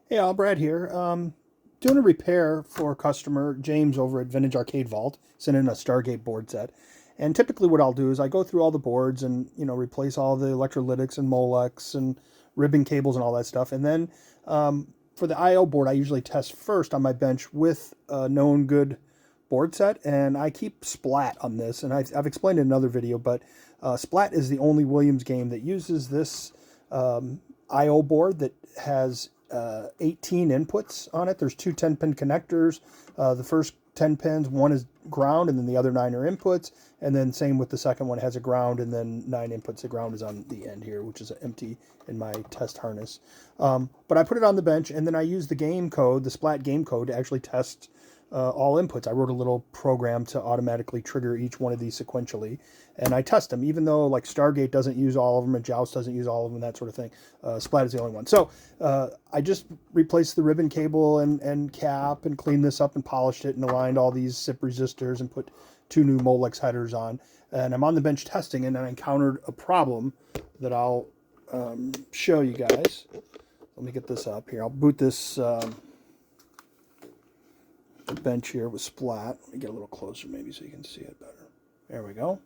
Hey, Brad here. Doing a repair for a customer, James, over at Vintage Arcade Vault, sent in a Stargate board set. And typically what I'll do is I go through all the boards and, replace all the electrolytics and Molex and ribbon cables and all that stuff. And then for the I/O board, I usually test first on my bench with a known good board set. And I keep Splat on this. And I've explained it in another video, but Splat is the only Williams game that uses this I/O board that has 18 inputs on it. There's two 10-pin connectors. The first 10 pins, one is ground, and then the other 9 are inputs. And then same with the second one, it has a ground, and then 9 inputs. The ground is on the end here, which is empty in my test harness. But I put it on the bench, and then I use the game code, the Splat game code, to actually test all inputs. I wrote a little program to automatically trigger each one of these sequentially, and I test them, even though like Stargate doesn't use all of them and Joust doesn't use all of them, that sort of thing. Splat is the only one. So I just replaced the ribbon cable and cap and cleaned this up and polished it and aligned all these SIP resistors and put 2 new Molex headers on. And I'm on the bench testing, and I encountered a problem that I'll show you guys. Let me get this up here. I'll boot this bench here with Splat. Let me get a little closer maybe so you can see it better. There we go.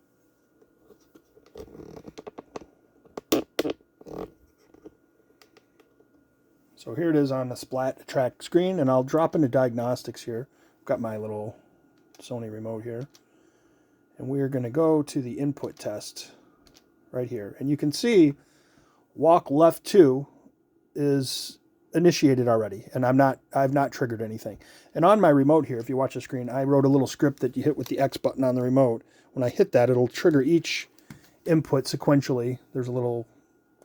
So here it is on the Splat track screen, and I'll drop into diagnostics here. I've got my little Sony remote here, and we are going to go to the input test right here, and you can see walk left 2 is initiated already, and I've not triggered anything. And on my remote here, if you watch the screen, I wrote a little script that you hit with the X button on the remote. When I hit that, it'll trigger each input sequentially. There's a little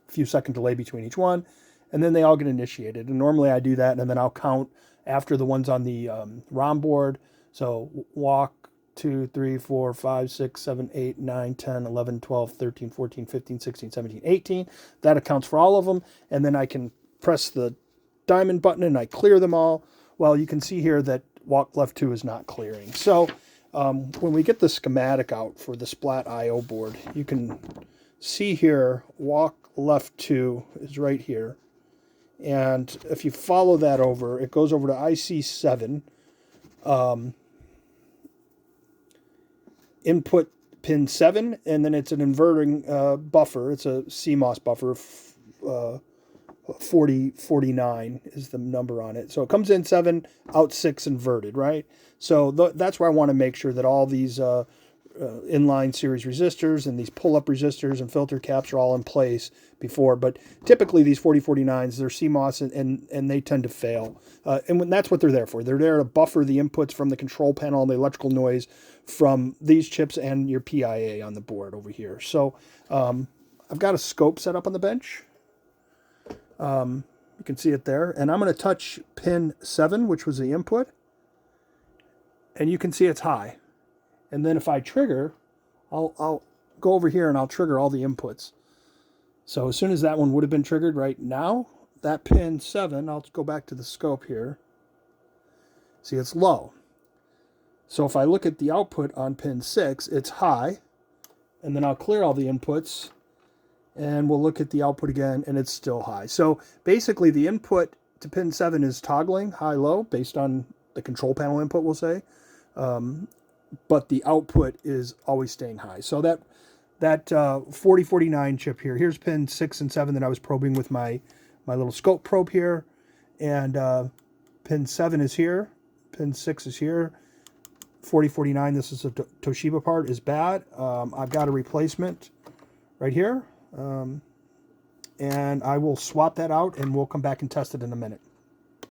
few second delay between each one, and then they all get initiated. And normally I do that, and then I'll count after the ones on the ROM board. So walk 2, 3, 4, 5, 6, 7, 8, 9, 10, 11, 12, 13, 14, 15, 16, 17, 18. That accounts for all of them, and then I can press the diamond button and I clear them all. Well, you can see here that walk left 2 is not clearing. So when we get the schematic out for the Splat I/O board, you can see here walk left 2 is right here. And if you follow that over, it goes over to IC7, input pin 7, and then it's an inverting buffer. It's a CMOS buffer. 4049 is the number on it. So it comes in 7, out 6 inverted, right? So that's where I want to make sure that all these inline series resistors and these pull-up resistors and filter caps are all in place before. But typically these 4049s, they're CMOS and they tend to fail. And that's what they're there for. They're there to buffer the inputs from the control panel and the electrical noise from these chips and your PIA on the board over here. So I've got a scope set up on the bench. You can see it there, and I'm going to touch pin 7, which was the input, and you can see it's high. And then if I trigger, I'll go over here and I'll trigger all the inputs. So as soon as that one would have been triggered right now, that pin 7, I'll go back to the scope here. See, it's low. So if I look at the output on pin 6, it's high, and then I'll clear all the inputs, and we'll look at the output again, and it's still high. So basically the input to pin 7 is toggling high-low based on the control panel input, we'll say. But the output is always staying high. So that 4049 chip here, here's pin 6 and 7 that I was probing with my little scope probe here. And pin 7 is here. Pin 6 is here. 4049, this is a Toshiba part, is bad. I've got a replacement right here. And I will swap that out, and we'll come back and test it in a minute.